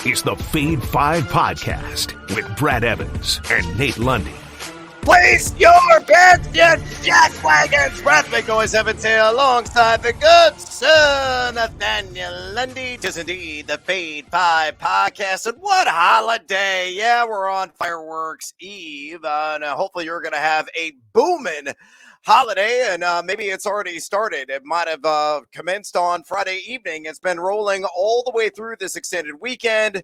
is the Fade 5 Podcast with Brad Evans and Nate Lundy. Place your bets, you jackwagons! Brad Big Noise Evans here alongside the good son Nathaniel Lundy. 'Tis indeed the Fade 5 Podcast. And what holiday! Yeah, we're on Fireworks Eve. And hopefully you're going to have a booming holiday, and maybe it's already started. It might have commenced on Friday evening. It's been rolling all the way through this extended weekend.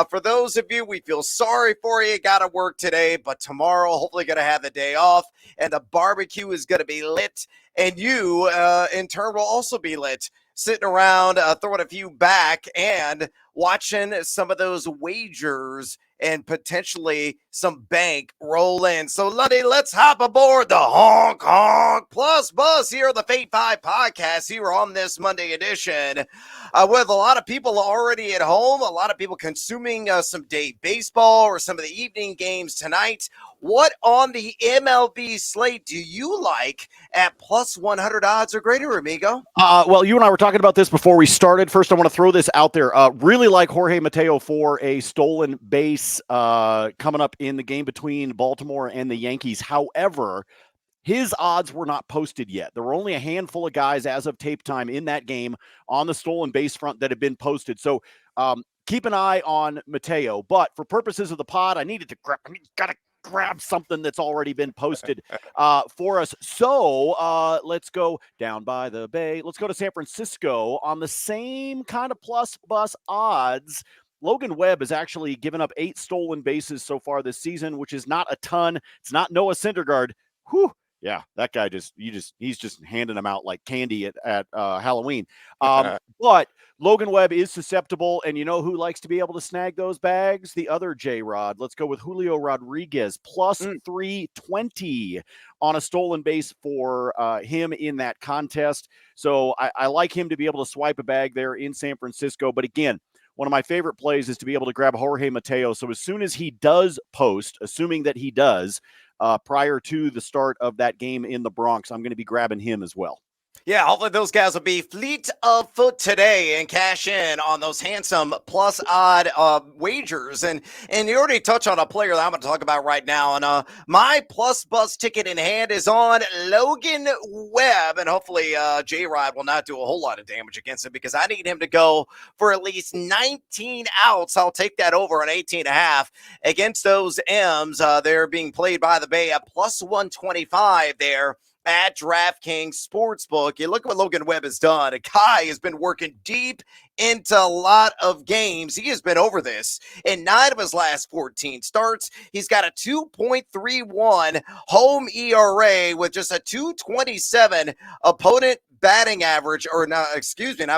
For those of you, we feel sorry for you. Got to work today, but tomorrow, hopefully going to have the day off, and the barbecue is going to be lit, and you, in turn, will also be lit, sitting around, throwing a few back and watching some of those wagers and potentially some bank roll in. So, Lundy, let's hop aboard the Honk Honk Plus Bus here on the Fade 5 Podcast here on this Monday edition. With a lot of people already at home, a lot of people consuming some day baseball or some of the evening games tonight. What on the MLB slate do you like at plus 100 odds or greater, amigo? Well, you and I were talking about this before we started. First, I want to throw this out there. Really like Jorge Mateo for a stolen base coming up in the game between Baltimore and the Yankees. However, his odds were not posted yet. There were only a handful of guys as of tape time in that game on the stolen base front that have been posted. So keep an eye on Mateo. But for purposes of the pod, I gotta grab something that's already been posted for us. So let's go down by the bay. Let's go to San Francisco on the same kind of plus bus odds. Logan Webb has actually given up 8 stolen bases so far this season, which is not a ton. It's not Noah Syndergaard. Whew. Yeah, that guy he's just handing them out like candy at Halloween. But Logan Webb is susceptible, and you know who likes to be able to snag those bags? The other J-Rod. Let's go with Julio Rodriguez, plus 320 on a stolen base for him in that contest. So I like him to be able to swipe a bag there in San Francisco. But again, one of my favorite plays is to be able to grab Jorge Mateo. So as soon as he does post, assuming that he does, prior to the start of that game in the Bronx, I'm going to be grabbing him as well. Yeah, hopefully those guys will be fleet of foot today and cash in on those handsome plus odd wagers. And you already touched on a player that I'm going to talk about right now. And my plus bus ticket in hand is on Logan Webb. And hopefully J-Rod will not do a whole lot of damage against him because I need him to go for at least 19 outs. I'll take that over on 18.5 against those M's. They're being played by the Bay at plus 125 there at DraftKings Sportsbook. You look at what Logan Webb has done. A guy has been working deep into a lot of games. He has been over this in 9 of his last 14 starts. He's got a 2.31 home ERA with just a 227 opponent batting average, or not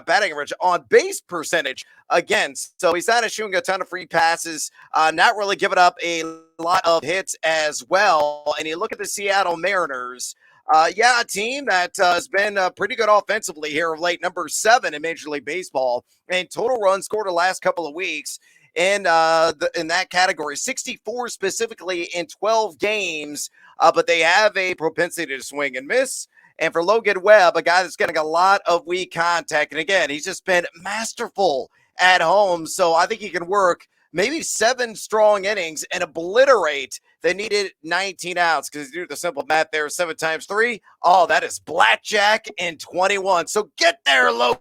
batting average, on base percentage against. So he's not shooting a ton of free passes, not really giving up a lot of hits as well. And you look at the Seattle Mariners, a team that has been pretty good offensively here of late, number 7 in Major League Baseball, and total runs scored the last couple of weeks in that category, 64 specifically in 12 games, but they have a propensity to swing and miss. And for Logan Webb, a guy that's getting a lot of weak contact, and again, he's just been masterful at home, so I think he can work maybe 7 strong innings and obliterate the needed 19 outs, because you do the simple math there, 7 times 3. Oh, that is blackjack in 21. So get there, Logan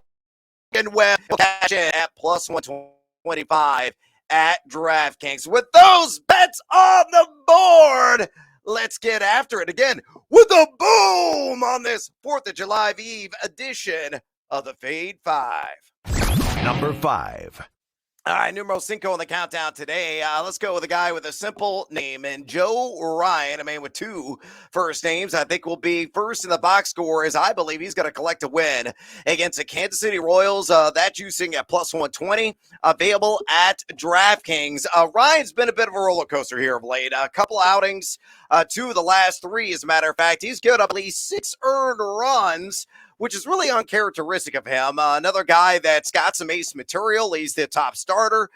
Webb. Cash in at plus 125 at DraftKings. With those bets on the board, let's get after it again with a boom on this 4th of July Eve edition of the Fade 5. Number 5. All right, numero 5 on the countdown today. Let's go with a guy with a simple name, and Joe Ryan, a man with 2 first names, I think will be first in the box score, as I believe he's going to collect a win against the Kansas City Royals. That juicing at plus 120, available at DraftKings. Ryan's been a bit of a roller coaster here of late. A couple outings, 2 of the last 3, as a matter of fact. He's given up at least 6 earned runs, which is really uncharacteristic of him. Another guy that's got some ace material. He's the top starter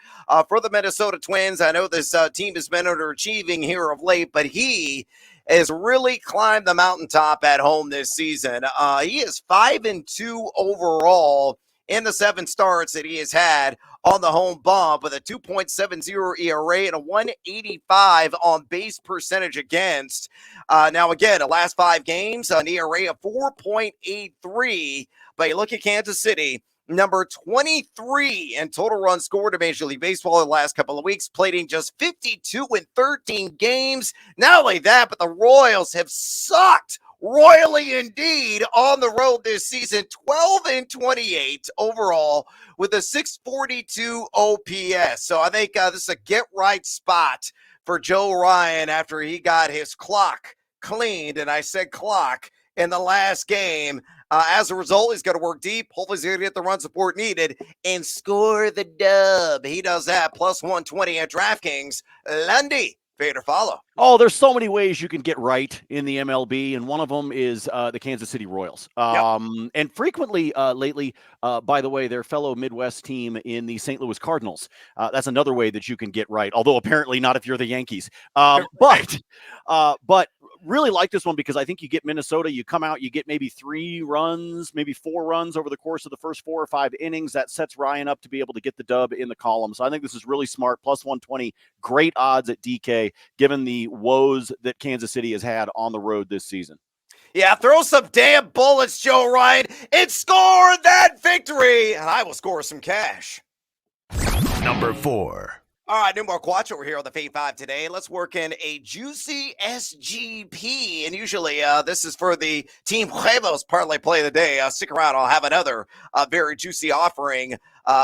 for the Minnesota Twins. I know this team has been underachieving here of late, but he has really climbed the mountaintop at home this season. He is 5-2 overall in the 7 starts that he has had on the home bump, with a 2.70 ERA and a 185 on base percentage against. Now, again, the last 5 games, an ERA of 4.83. But you look at Kansas City, number 23 in total runs scored to Major League Baseball in the last couple of weeks, played in just 52 in 13 games. Not only that, but the Royals have sucked royally indeed on the road this season, 12 and 28 overall with a 642 OPS. So I think this is a get-right spot for Joe Ryan after he got his clock cleaned, and I said clock, in the last game. As a result, he's going to work deep. Hopefully, he's going to get the run support needed and score the dub. He does that, plus 120 at DraftKings. Lundy, fade or follow. Oh, there's so many ways you can get right in the MLB, and one of them is the Kansas City Royals. And frequently lately, by the way, their fellow Midwest team in the St. Louis Cardinals. That's another way that you can get right, although apparently not if you're the Yankees. But really like this one because I think you get Minnesota, you come out, you get maybe 3 runs, maybe 4 runs over the course of the first 4 or 5 innings. That sets Ryan up to be able to get the dub in the column. So I think this is really smart. Plus 120, great odds at DK, given the woes that Kansas City has had on the road this season. Yeah, throw some damn bullets, Joe Ryan, and score that victory, and I will score some cash. Number 4. All right, no more Quattro over here on the Fade 5 today. Let's work in a juicy SGP. And usually this is for the TeamHuevos Parlay Play of the Day. Stick around. I'll have another very juicy offering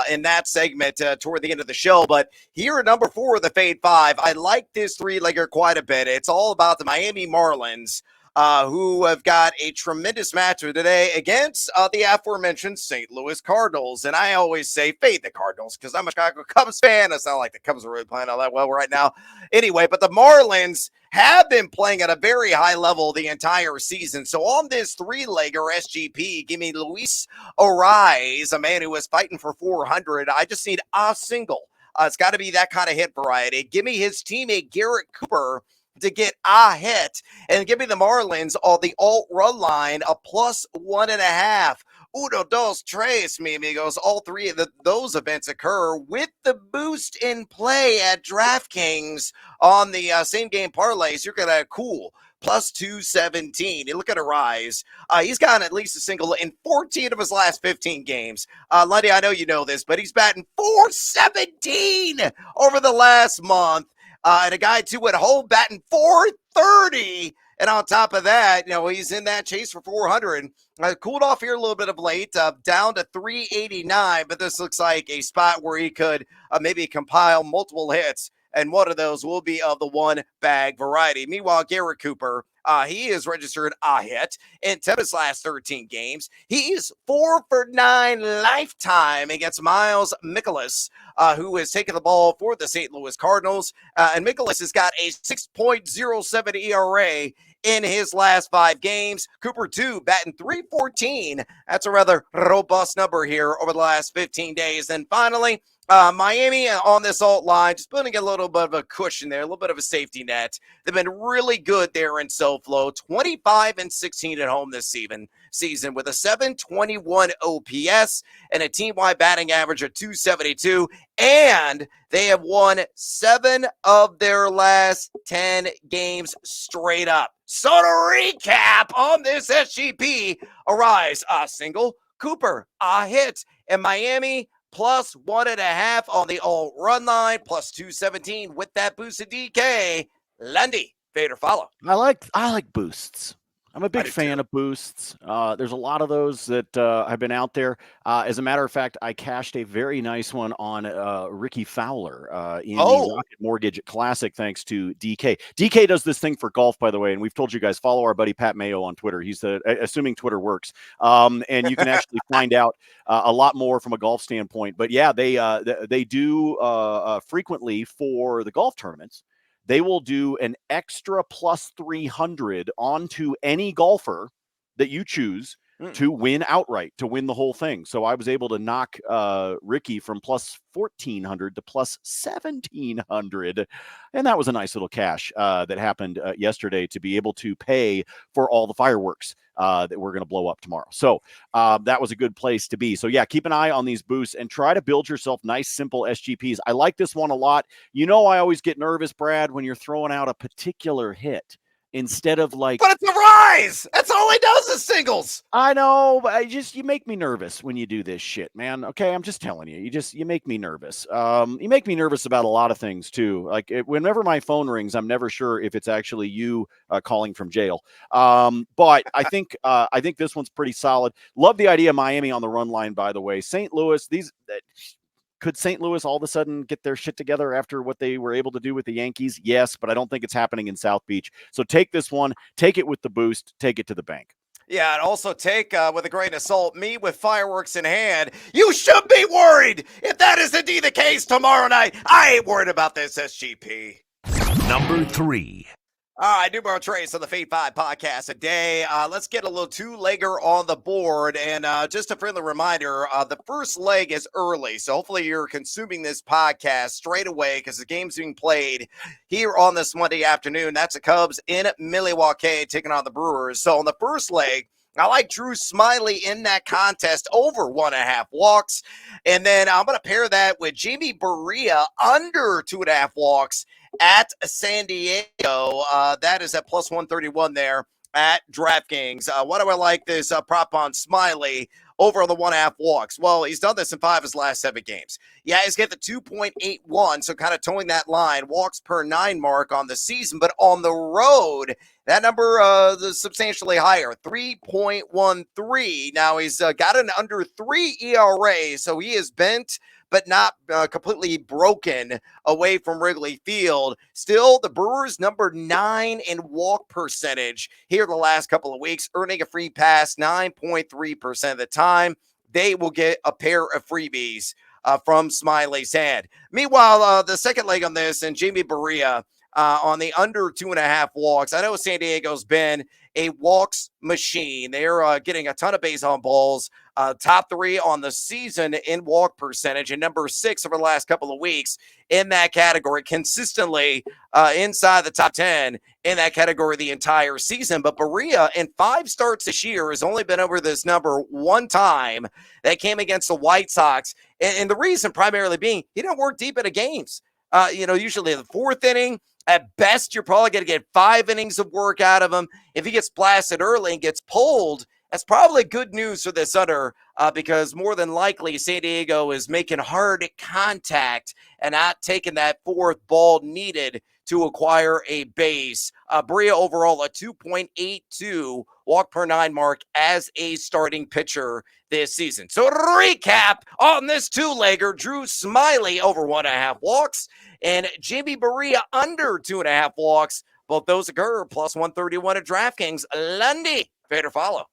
in that segment toward the end of the show. But here at number 4 of the Fade 5, I like this 3-legger quite a bit. It's all about the Miami Marlins, who have got a tremendous matchup today against the aforementioned St. Louis Cardinals. And I always say fade the Cardinals because I'm a Chicago Cubs fan. It's not like the Cubs are really playing all that well right now. Anyway, but the Marlins have been playing at a very high level the entire season. So on this 3-legger SGP, give me Luis Ariz, a man who was fighting for 400. I just need a single. It's got to be that kind of hit variety. Give me his teammate Garrett Cooper to get a hit, and give me the Marlins on the alt run line, a plus 1.5. Uno, dos, tres, mi amigos. All 3 of those events occur with the boost in play at DraftKings on the same game parlays. You're gonna cool plus 217. You look at Ariz. He's gotten at least a single in 14 of his last 15 games. Lundy, I know you know this, but he's batting .417 over the last month. And a guy, too, at home batting .430. And on top of that, he's in that chase for 400. Cooled off here a little bit of late, down to 389. But this looks like a spot where he could maybe compile multiple hits. And one of those will be of the one-bag variety. Meanwhile, Garrett Cooper, he is registered a hit in 10 of his last 13 games. He is 4 for 9 lifetime against Miles Mikolas, who has taken the ball for the St. Louis Cardinals. And Mikolas has got a 6.07 ERA in his last 5 games. Cooper, too, batting .314. That's a rather robust number here over the last 15 days. And finally, Miami on this alt line, just putting a little bit of a cushion there, a little bit of a safety net. They've been really good there in SoFlo, 25 and 16 at home this season with a 721 OPS and a team-wide batting average of 272. And they have won 7 of their last 10 games straight up. So to recap on this SGP, Ariz, a single, Cooper, a hit, and Miami plus 1.5 on the alt run line, plus 217 with that boosted DK. Lundy, fade or follow. I like boosts. I'm a big fan of boosts. There's a lot of those that have been out there. As a matter of fact, I cashed a very nice one on Ricky Fowler in the Rocket Mortgage Classic, thanks to DK. DK does this thing for golf, by the way, and we've told you guys, follow our buddy Pat Mayo on Twitter. He's assuming Twitter works. And you can actually find out a lot more from a golf standpoint. But yeah, they do frequently for the golf tournaments. They will do an extra plus 300 onto any golfer that you choose to win outright, to win the whole thing. So I was able to knock Ricky from plus 1,400 to plus 1,700. And that was a nice little cash that happened yesterday to be able to pay for all the fireworks that we're going to blow up tomorrow. So that was a good place to be. So yeah, keep an eye on these boosts and try to build yourself nice, simple SGPs. I like this one a lot. You know, I always get nervous, Brad, when you're throwing out a particular hit instead of like, but it's a rise. That's all he does is singles. I know, but you make me nervous when you do this shit, man. Okay, I'm just telling you, you make me nervous. You make me nervous about a lot of things too. Like whenever my phone rings, I'm never sure if it's actually you calling from jail. But I think this one's pretty solid. Love the idea of Miami on the run line, by the way. St. Louis, could St. Louis all of a sudden get their shit together after what they were able to do with the Yankees? Yes, but I don't think it's happening in South Beach. So take this one, take it with the boost, take it to the bank. Yeah, and also take with a grain of salt, me with fireworks in hand. You should be worried if that is indeed the case tomorrow night. I ain't worried about this SGP. Number 3. All right, numero tres on the Fade 5 podcast a day. Let's get a little two-legger on the board. And just a friendly reminder, the first leg is early. So hopefully you're consuming this podcast straight away because the game's being played here on this Monday afternoon. That's the Cubs in Milwaukee taking on the Brewers. So on the first leg, I like Drew Smyly in that contest over 1.5 walks. And then I'm going to pair that with Jeimer Candelario under 2.5 walks at San Diego. That is at plus 131 there at DraftKings. Why do I like this prop on Smyly over on the 1.5 walks? Well, he's done this in 5 of his last 7 games. Yeah, he's got the 2.81, so kind of towing that line, walks per 9 mark on the season, but on the road, that number is substantially higher, 3.13. Now he's got an under 3 ERA, so he is bent but not completely broken away from Wrigley Field. Still, the Brewers number 9 in walk percentage here the last couple of weeks, earning a free pass 9.3% of the time. They will get a pair of freebies from Smyly's hand. Meanwhile, the second leg on this, and Jeimer Candelario on the under 2.5 walks. I know San Diego's been a walks machine. They're getting a ton of base on balls. Top 3 on the season in walk percentage and number 6 over the last couple of weeks in that category, consistently inside the top 10 in that category the entire season. But Berea in 5 starts this year has only been over this number 1 time. That came against the White Sox. And the reason primarily being he didn't work deep into games. Usually in the 4th inning, at best, you're probably going to get 5 innings of work out of him. If he gets blasted early and gets pulled, that's probably good news for this under because more than likely San Diego is making hard contact and not taking that 4th ball needed to acquire a base. Berea overall a 2.82 walk per 9 mark as a starting pitcher this season. So to recap on this 2-legger, Drew Smyly over 1.5 walks and Jeimer Candelario under 2.5 walks. Both those occur plus 131 at DraftKings. Lundy, fade or follow?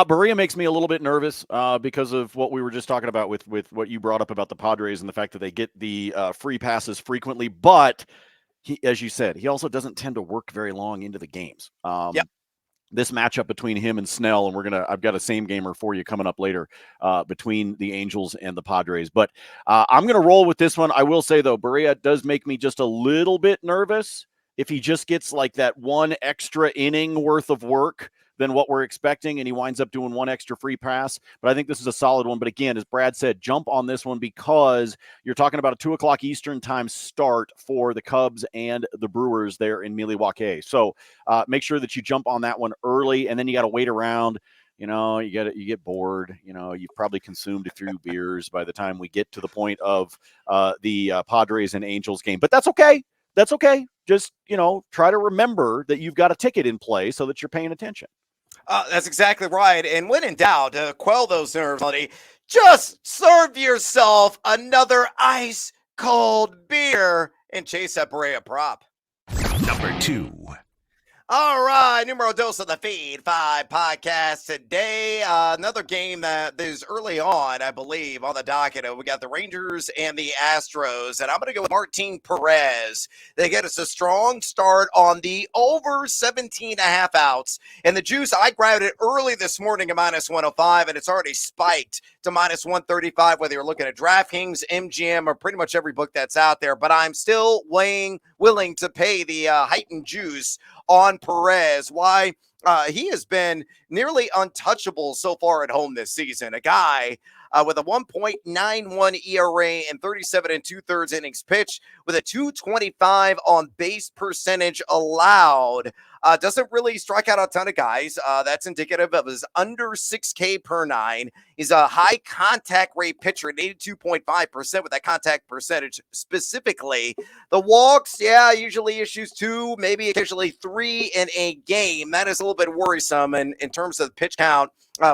Berea makes me a little bit nervous because of what we were just talking about with what you brought up about the Padres and the fact that they get the free passes frequently. But he, as you said, he also doesn't tend to work very long into the games. Yep. This matchup between him and Snell, and I've got a same gamer for you coming up later between the Angels and the Padres. But I'm going to roll with this one. I will say, though, Berea does make me just a little bit nervous if he just gets like that 1 extra inning worth of work than what we're expecting, and he winds up doing 1 extra free pass. But I think this is a solid one. But again, as Brad said, jump on this one because you're talking about a 2 o'clock Eastern time start for the Cubs and the Brewers there in Milwaukee. So make sure that you jump on that one early, and then you got to wait around. You get bored. You've probably consumed a few beers by the time we get to the point of the Padres and Angels game. But that's okay. That's okay. Just, try to remember that you've got a ticket in play so that you're paying attention. That's exactly right. And when in doubt, to quell those nerves, buddy, just serve yourself another ice cold beer and chase that Berea prop. Number 2. All right, numero dos of the Feed 5 podcast today. Another game that is early on, I believe, on the docket. We got the Rangers and the Astros, and I'm going to go with Martin Perez. They get us a strong start on the over 17.5 outs. And the juice, I grabbed it early this morning at minus 105, and it's already spiked to minus 135, whether you're looking at DraftKings, MGM, or pretty much every book that's out there. But I'm still willing to pay the heightened juice on Perez. Why? He has been nearly untouchable so far at home this season. A guy with a 1.91 ERA and 37 2/3 innings pitched with a 225 on base percentage allowed. Doesn't really strike out a ton of guys. That's indicative of his under 6K per nine. He's a high contact rate pitcher at 82.5% with that contact percentage specifically. The walks, usually issues 2, maybe occasionally 3 in a game. That is a little bit worrisome in terms of the pitch count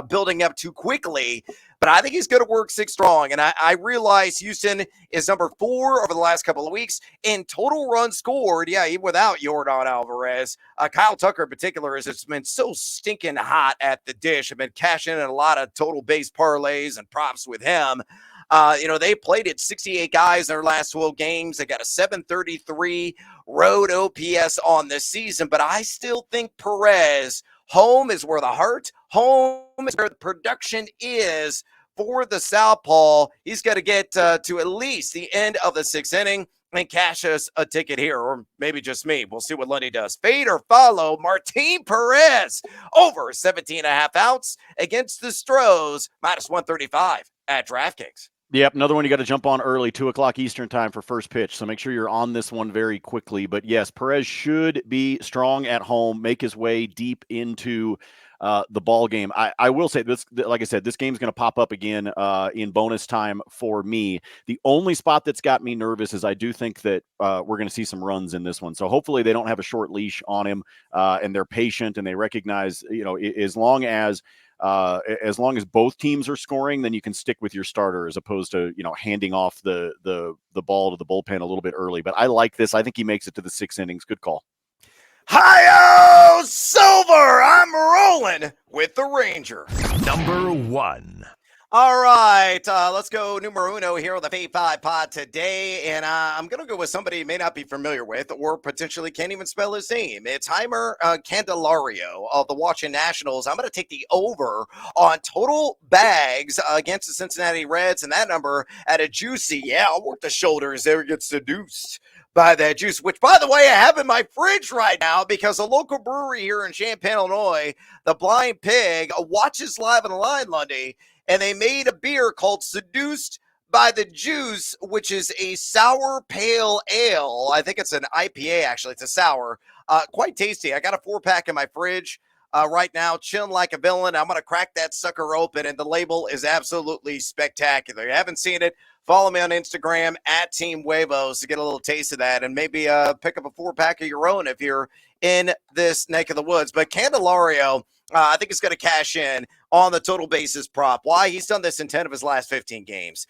building up too quickly. But I think he's going to work 6 strong. And I realize Houston is number 4 over the last couple of weeks in total runs scored. Yeah, even without Yordan Alvarez. Kyle Tucker in particular has just been so stinking hot at the dish. I've been cashing in a lot of total base parlays and props with him. They played it 68 guys in their last 12 games. They got a 733 road OPS on this season. But I still think Perez, home is where the heart, home is where the production is for the Southpaw. He's got to get to at least the end of the 6th inning and cash us a ticket here, or maybe just me. We'll see what Lundy does. Fade or follow Martin Perez over 17.5 outs against the Stros, minus 135 at DraftKings. Yep, another one you got to jump on early, 2 o'clock Eastern time for first pitch. So make sure you're on this one very quickly. But yes, Perez should be strong at home, make his way deep into the ball game. I will say this, like I said, this game's going to pop up again in bonus time for me. The only spot that's got me nervous is I do think that we're going to see some runs in this one. So hopefully they don't have a short leash on him and they're patient and they recognize, as long as both teams are scoring, then you can stick with your starter as opposed to, handing off the ball to the bullpen a little bit early. But I like this. I think he makes it to the 6 innings. Good call. Hi-yo, Silver! I'm rolling with the Ranger. Number 1. All right, let's go numero uno here on the Fade 5 pod today. And I'm going to go with somebody you may not be familiar with or potentially can't even spell his name. It's Jeimer Candelario of the Washington Nationals. I'm going to take the over on total bags against the Cincinnati Reds, and that number at a juicy, I'll work the shoulders there, get seduced by that juice, which, by the way, I have in my fridge right now because a local brewery here in Champaign, Illinois, the Blind Pig, watches live on the line, Lundy, and they made a beer called Seduced by the Juice, which is a sour pale ale. I think it's an IPA, actually. It's a sour. Quite tasty. I got a 4-pack in my fridge right now, chilling like a villain. I'm going to crack that sucker open, and the label is absolutely spectacular. You haven't seen it? Follow me on Instagram at TeamHuevos to get a little taste of that and maybe pick up a 4-pack of your own if you're in this neck of the woods. But Candelario, I think it's going to cash in on the total bases prop. Why? He's done this in 10 of his last 15 games.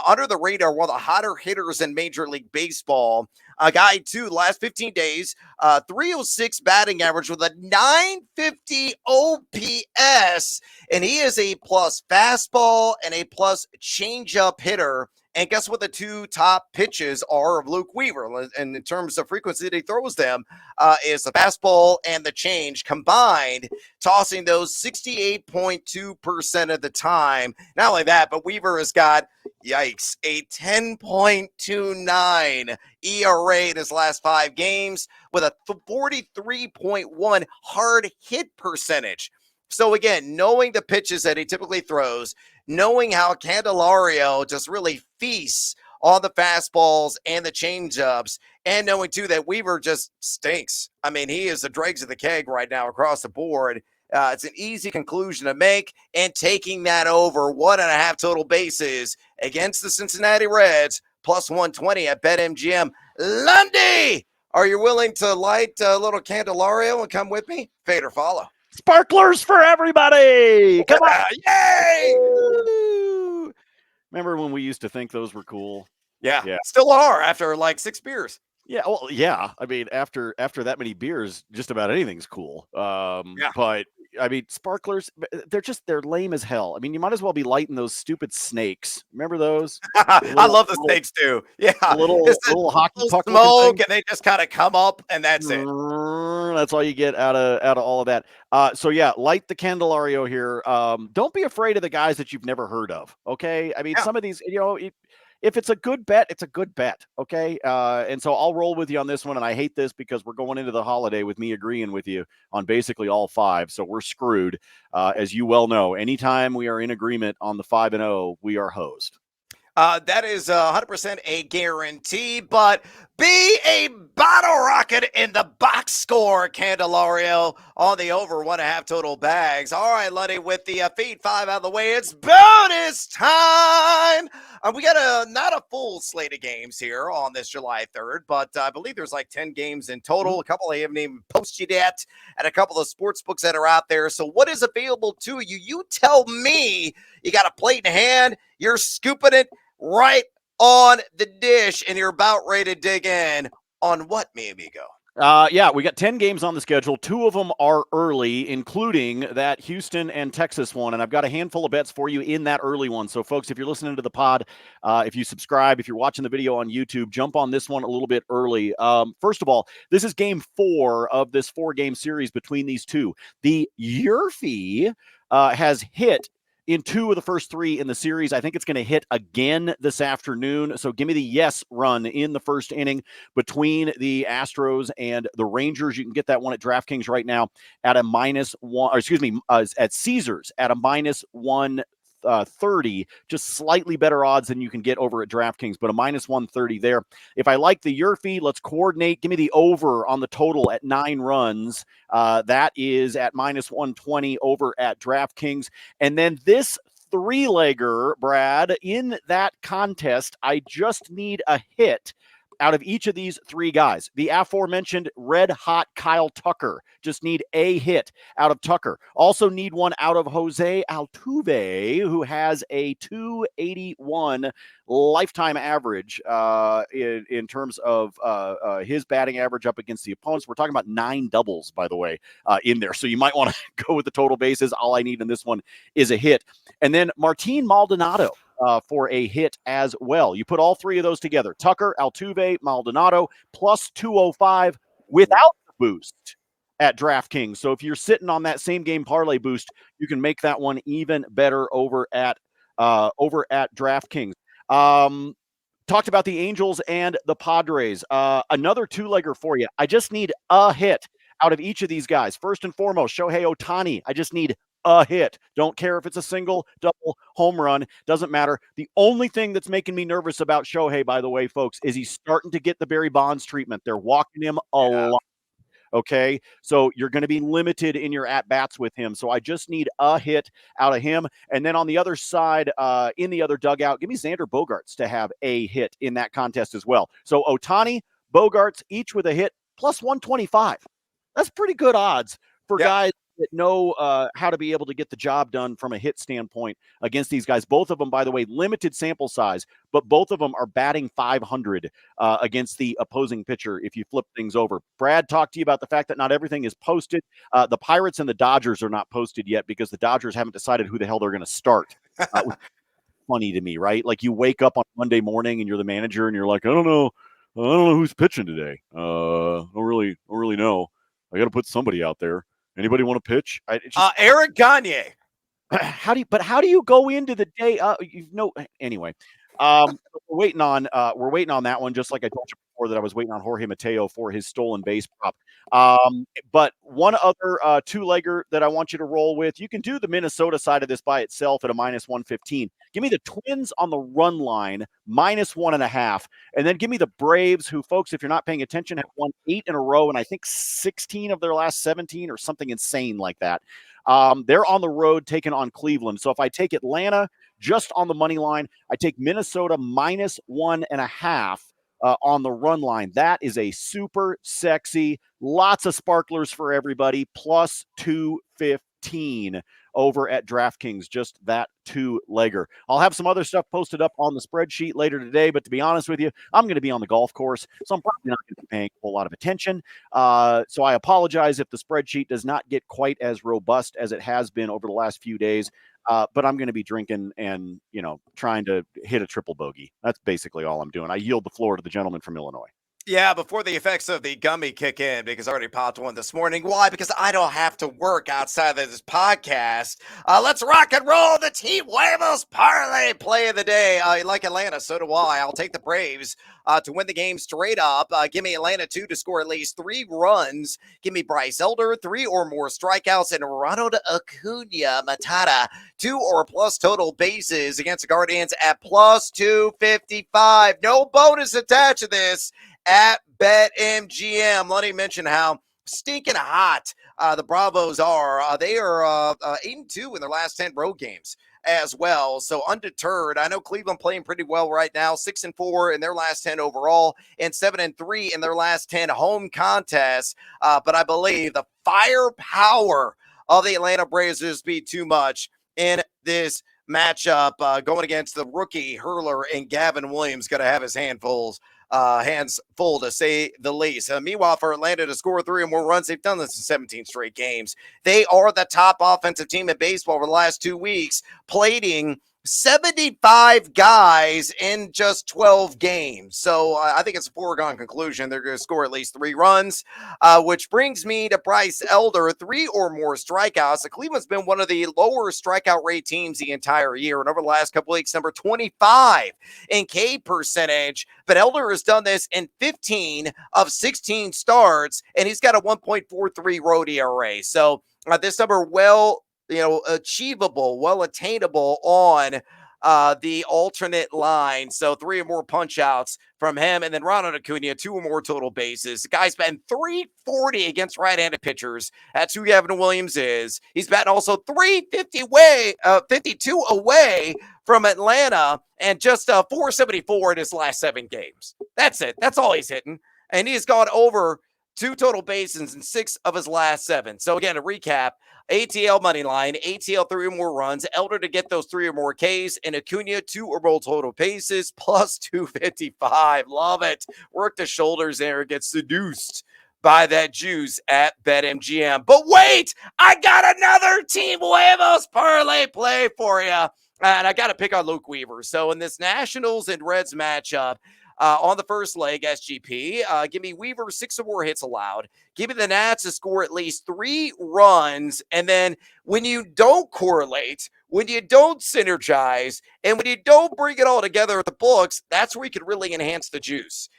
Under the radar, one of the hotter hitters in Major League Baseball. A guy, too, last 15 days, 306 batting average with a 950 OPS. And he is a plus fastball and a plus changeup hitter. And guess what the 2 top pitches are of Luke Weaver? And in terms of frequency that he throws them, is the fastball and the change combined, tossing those 68.2% of the time. Not only that, but Weaver has got, yikes, a 10.29 ERA in his last 5 games with a 43.1 hard hit percentage. So again, knowing the pitches that he typically throws, knowing how Candelario just really feasts on the fastballs and the changeups, and knowing too that Weaver just stinks. I mean, he is the dregs of the keg right now across the board. It's an easy conclusion to make, and taking that over 1.5 total bases against the Cincinnati Reds, plus 120 at BetMGM. Lundy, are you willing to light a little Candelario and come with me? Fade or follow? Sparklers for everybody. Come on. Yay! Remember when we used to think those were cool? Yeah. Still are after like 6 beers. Yeah, well, yeah. I mean, after that many beers, just about anything's cool. But I mean, sparklers, they're lame as hell. I mean, you might as well be lighting those stupid snakes. Remember those? I love the snakes too. Yeah, Little it's a hockey little puck looking smoke, thing. and they just kind of come up, and that's it. That's all you get out of all of that. So yeah, light the Candelario here. Don't be afraid of the guys that you've never heard of. Okay, I mean, Yeah. some of these, if it's a good bet, it's a good bet. Okay. And so I'll roll with you on this one. And I hate this because we're going into the holiday with me agreeing with you on basically all five. So we're screwed. As you well know, anytime we are in agreement on the 5-0, we are hosed. That is 100% a guarantee, but be a bottle rocket in the box score, Candelario, on the over 1.5 total bags. All right, Lundy, with the feed 5 out of the way, it's bonus time. We got not a full slate of games here on this July 3rd, but I believe there's like 10 games in total. A couple I haven't even posted yet, and a couple of sports books that are out there. So what is available to you? You tell me. You got a plate in hand, you're scooping it right on the dish, and you're about ready to dig in on what, mi amigo? Yeah, we got 10 games on the schedule. 2 of them are early, including that Houston and Texas one. And I've got a handful of bets for you in that early one. So, folks, if you're listening to the pod, if you subscribe, if you're watching the video on YouTube, jump on this one a little bit early. First of all, this is game 4 of this 4-game series between these two. The Yerfie has hit in 2 of the first 3 in the series. I think it's going to hit again this afternoon. So give me the yes run in the first inning between the Astros and the Rangers. You can get that one at DraftKings right now at a -1, or excuse me, at Caesars at a -130, just slightly better odds than you can get over at DraftKings, but a -130 there. If I like the Yerfie, let's coordinate. Give me the over on the total at 9 runs. That is at -120 over at DraftKings. And then this 3-legger, Brad, in that contest, I just need a hit out of each of these 3 guys. The aforementioned red-hot Kyle Tucker. Just need a hit out of Tucker. Also need one out of Jose Altuve, who has a 281 lifetime average in terms of his batting average up against the opponents. We're talking about 9 doubles, by the way, in there. So you might want to go with the total bases. All I need in this one is a hit. And then Martin Maldonado. For a hit as well. You put all 3 of those together. Tucker, Altuve, Maldonado, plus 205 without the boost at DraftKings. So if you're sitting on that same game parlay boost, you can make that one even better over at DraftKings. Talked about the Angels and the Padres. Another 2-legger for you. I just need a hit out of each of these guys. First and foremost, Shohei Ohtani. I just need a hit. Don't care if it's a single, double, home run. Doesn't matter. The only thing that's making me nervous about Shohei, by the way, folks, is he's starting to get the Barry Bonds treatment. They're walking him a lot. Okay. So you're going to be limited in your at-bats with him. So I just need a hit out of him. And then on the other side, in the other dugout, give me Xander Bogaerts to have a hit in that contest as well. So Ohtani, Bogaerts, each with a hit, plus 125. That's pretty good odds for guys that know how to be able to get the job done from a hit standpoint against these guys. Both of them, by the way, limited sample size, but both of them are batting 500 against the opposing pitcher if you flip things over. Brad talked to you about the fact that not everything is posted. The Pirates and the Dodgers are not posted yet because the Dodgers haven't decided who the hell they're going to start. Funny to me, right? Like you wake up on Monday morning and you're the manager and you're like, I don't know who's pitching today. I don't really know. I got to put somebody out there. Anybody want to pitch? Eric Gagne. How do you go into the day? Anyway. We're waiting on that one, just like I told you before that I was waiting on Jorge Mateo for his stolen base prop. But one other 2-legger that I want you to roll with, you can do the Minnesota side of this by itself at a -115. Give me the Twins on the run line, -1.5. And then give me the Braves, who, folks, if you're not paying attention, have won 8 in a row, and I think 16 of their last 17 or something insane like that. They're on the road taking on Cleveland. So if I take Atlanta just on the money line, I take Minnesota -1.5 on the run line. That is a super sexy, lots of sparklers for everybody, plus 250. 14 over at DraftKings, just that two-legger. I'll have some other stuff posted up on the spreadsheet later today, but to be honest with you, I'm going to be on the golf course, so I'm probably not going to be paying a whole lot of attention. So I apologize if the spreadsheet does not get quite as robust as it has been over the last few days, but I'm going to be drinking and, trying to hit a triple bogey. That's basically all I'm doing. I yield the floor to the gentleman from Illinois. Yeah, before the effects of the gummy kick in, because I already popped one this morning. Why? Because I don't have to work outside of this podcast. Let's rock and roll the TeamHuevos Parlay play of the day. Like Atlanta, so do I. I'll take the Braves to win the game straight up. Give me Atlanta 2 to score at least 3 runs. Give me Bryce Elder, 3 or more strikeouts, and Ronald Acuna Matata, 2 or plus total bases against the Guardians at plus 255. No bonus attached to this at BetMGM. Let me mention how stinking hot the Bravos are. They are 8-2 in their last 10 road games as well. So undeterred. I know Cleveland playing pretty well right now, 6-4 in their last 10 overall and 7-3 in their last 10 home contests. But I believe the firepower of the Atlanta Braves is be too much in this matchup going against the rookie hurler, and Gavin Williams going to have his hands full to say the least. Meanwhile, for Atlanta to score 3 or more runs, they've done this in 17 straight games. They are the top offensive team in baseball over the last 2 weeks, plating 75 guys in just 12 games. So I think it's a foregone conclusion they're going to score at least 3 runs, which brings me to Bryce Elder, 3 or more strikeouts. The Cleveland's been one of the lower strikeout rate teams the entire year, and over the last couple weeks, number 25 in K percentage. But Elder has done this in 15 of 16 starts, and he's got a 1.43 road ERA. So this number achievable, well attainable on the alternate line. So 3 or more punch outs from him. And then Ronald Acuna, 2 or more total bases. The guy's batting .340 against right-handed pitchers. That's who Gavin Williams is. He's batting also .352 away from Atlanta, and just .474 in his last 7 games. That's it. That's all he's hitting. And he's gone over 2 total bases in 6 of his last 7. So again, to recap, ATL money line, ATL 3 or more runs, Elder to get those 3 or more Ks, and Acuna 2 or more total bases, plus 255. Love it. Work the shoulders there, get seduced by that juice at BetMGM. But wait, I got another TeamHuevos Parlay play for you. And I got to pick on Luke Weaver. So in this Nationals and Reds matchup, on the first leg, SGP, give me Weaver 6 or more hits allowed. Give me the Nats to score at least 3 runs. And then when you don't correlate, when you don't synergize, and when you don't bring it all together at the books, that's where you can really enhance the juice.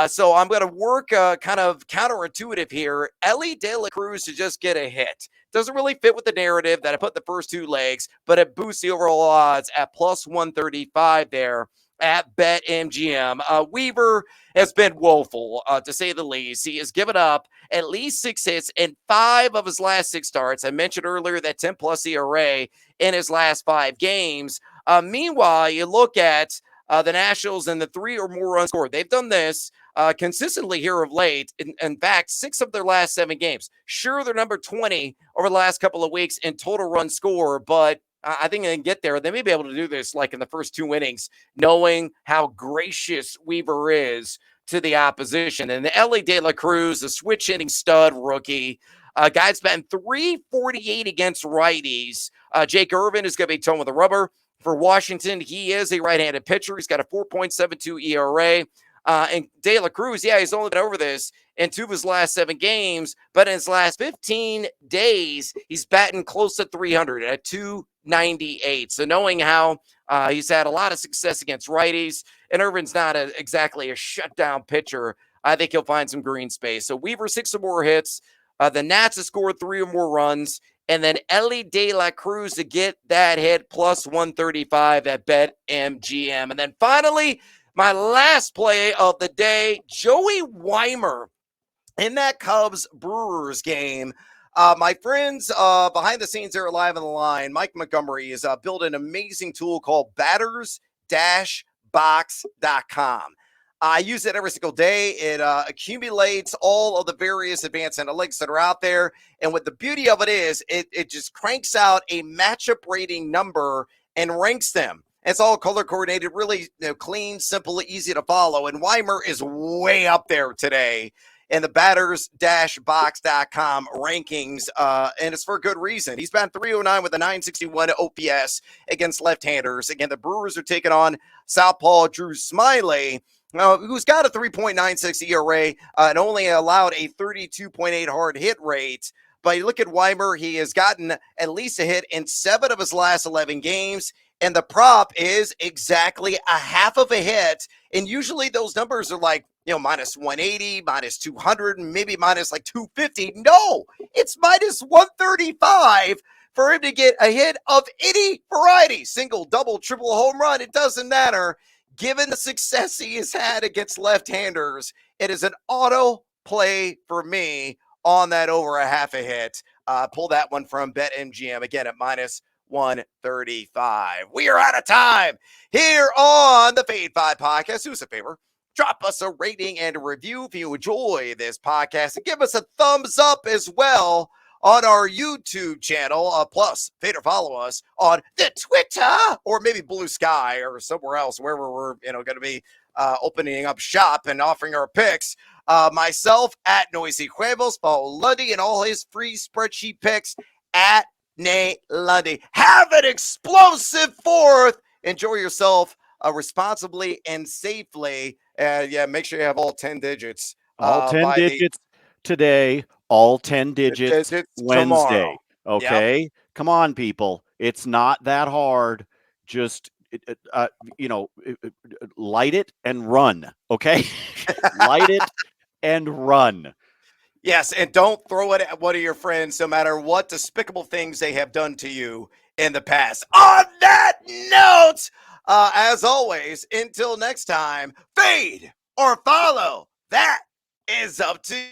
So I'm going to work kind of counterintuitive here. Ellie De La Cruz to just get a hit. Doesn't really fit with the narrative that I put the first 2 legs, but it boosts the overall odds at plus 135 there at BetMGM. Weaver has been woeful, to say the least. He has given up at least 6 hits in 5 of his last 6 starts. I mentioned earlier that 10-plus ERA in his last 5 games. Meanwhile, you look at the Nationals and the 3 or more runs scored. They've done this consistently here of late. In fact, 6 of their last 7 games. Sure, they're number 20 over the last couple of weeks in total run score, but I think they can get there. They may be able to do this like in the first 2 innings, knowing how gracious Weaver is to the opposition. And the Ellie De La Cruz, the switch hitting stud rookie, guy's been .348 against righties. Jake Irvin is going to be towing with the rubber. For Washington, he is a right-handed pitcher. He's got a 4.72 ERA. And De La Cruz, he's only been over this in 2 of his last 7 games, but in his last 15 days, he's batting close to 300 at 298. So knowing how he's had a lot of success against righties, and Irvin's not exactly a shutdown pitcher, I think he'll find some green space. So Weaver 6 or more hits. The Nats have scored 3 or more runs. And then Ellie De La Cruz to get that hit, plus 135 at BetMGM. And then finally, my last play of the day, Joey Jeimer in that Cubs-Brewers game. My friends behind the scenes there, live on the line, Mike Montgomery is building an amazing tool called batters-box.com. I use it every single day. It accumulates all of the various advanced analytics that are out there. And what the beauty of it is, it just cranks out a matchup rating number and ranks them. It's all color coordinated, really clean, simple, easy to follow. And Jeimer is way up there today in the batters-box.com rankings, and it's for a good reason. He's batting .309 with a .961 OPS against left-handers. Again, the Brewers are taking on southpaw Drew Smyly, who's got a 3.96 ERA and only allowed a 32.8 hard hit rate. But you look at Jeimer, he has gotten at least a hit in 7 of his last 11 games, and the prop is exactly a half of a hit. And usually those numbers are like, minus 180, minus 200, maybe minus like 250. No, it's minus 135 for him to get a hit of any variety, single, double, triple, home run. It doesn't matter. Given the success he has had against left-handers, it is an auto play for me on that over a half a hit. Pull that one from BetMGM again at minus 135. We are out of time here on the Fade 5 podcast. Do us a favor. Drop us a rating and a review if you enjoy this podcast, and give us a thumbs up as well on our YouTube channel. Plus, Fade or follow us on the Twitter or maybe Blue Sky or somewhere else, wherever we're going to be opening up shop and offering our picks. Myself at Noisy Huevos, follow Lundy and all his free spreadsheet picks at Nate Lundy. Have an explosive 4th. Enjoy yourself responsibly and safely. Make sure you have all 10 digits. All 10 digits today, all 10 digits Wednesday. Tomorrow. Okay? Yep. Come on, people. It's not that hard. Just, light it and run. Okay? Light it and run. Yes, and don't throw it at one of your friends, no matter what despicable things they have done to you in the past. On that note, as always, until next time, fade or follow. That is up to you.